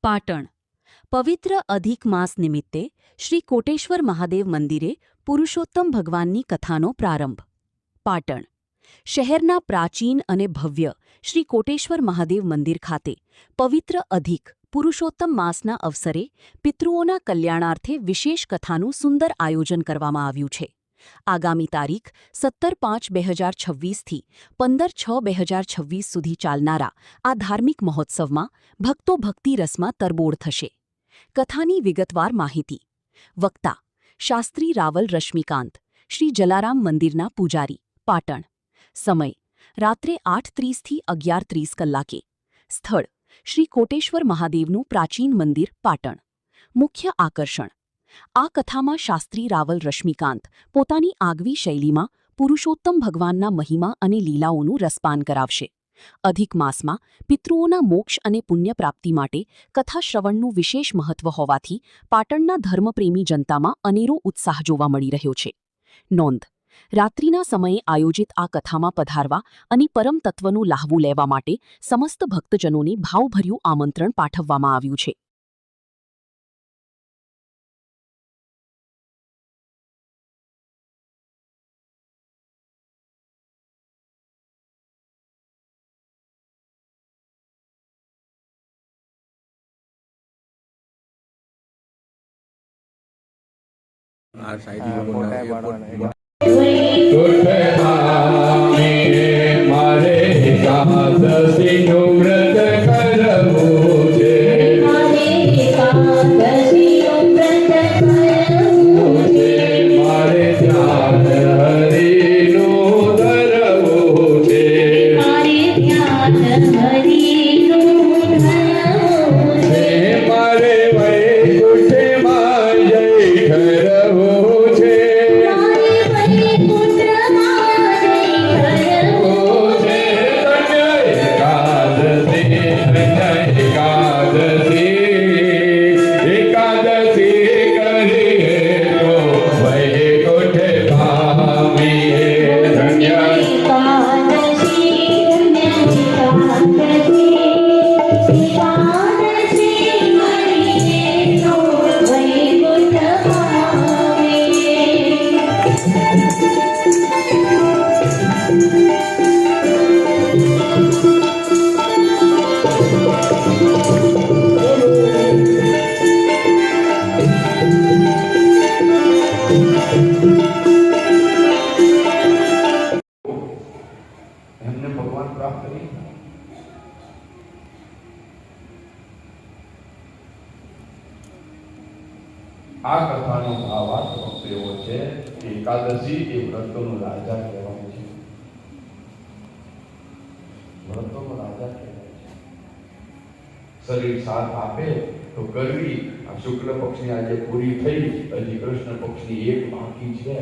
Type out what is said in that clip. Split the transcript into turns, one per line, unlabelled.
પાટણ પવિત્ર અધિક માસ નિમિત્તે શ્રી કોટેશ્વર મહાદેવ મંદિરે પુરુષોત્તમ ભગવાનની કથાનો પ્રારંભ. પાટણ શહેરના પ્રાચીન અને ભવ્ય શ્રી કોટેશ્વર મહાદેવ મંદિર ખાતે પવિત્ર અધિક પુરુષોત્તમ માસના અવસરે પિતૃઓના કલ્યાણાર્થે વિશેષ કથાનું સુંદર આયોજન કરવામાં આવ્યું છે. આગામી તારીખ 17/5/2026થી 15/6/2026 સુધી ચાલનારા આ ધાર્મિક મહોત્સવમાં ભક્તો ભક્તિ રસમાં તરબોળ થશે. કથાની વિગતવાર માહિતી. વક્તા શાસ્ત્રી રાવલ રશ્મિકાંત, શ્રી જલારામ મંદિરના પૂજારી, પાટણ. સમય રાત્રે 8:30 થી 11:30 કલાકે. સ્થળ શ્રી કોટેશ્વર મહાદેવનું પ્રાચીન મંદિર, પાટણ. મુખ્ય આકર્ષણ. આ કથામાં શાસ્ત્રી રાવલ રશ્મિકાંત પોતાની આગવી શૈલીમાં પુરુષોત્તમ ભગવાનના મહિમા અને લીલાઓનું રસપાન કરાવશે. અધિક માસમાં પિતૃઓના મોક્ષ અને પુણ્ય પ્રાપ્તિ માટે કથા શ્રવણનું વિશેષ મહત્વ હોવાથી પાટણના ધર્મપ્રેમી જનતામાં અનેરો ઉત્સાહ જોવા મળી રહ્યો છે. નોંધ: રાત્રિના સમયે આયોજિત આ કથામાં પધારવા અને પરમ તત્વનું લાહવું લેવા માટે સમસ્ત ભક્તજનોને ભાવભર્યું આમંત્રણ પાઠવવામાં આવ્યું છે.
આ સાઈડ લોકોના મારે એકાદશીનું વ્રત કરવું છે, મારે ધ્યાન હરિનું ધરવું છે, મારે વૈકુંઠમાં જઈ ઠરવું છે, એમને ભગવાન પ્રાપ્ત કરી. આ કથાનો ભાવાર્થ ફક્ત એવો છે કે એકાદશી એ વ્રતોનો રાજા કહેવાય છે. વ્રતોનો રાજા કહેવાય છે. શરીર સાથ આપે તો કરવી. આ શુક્લ પક્ષની આજે પૂરી થઈ, હજી કૃષ્ણ પક્ષની એક બાકી છે.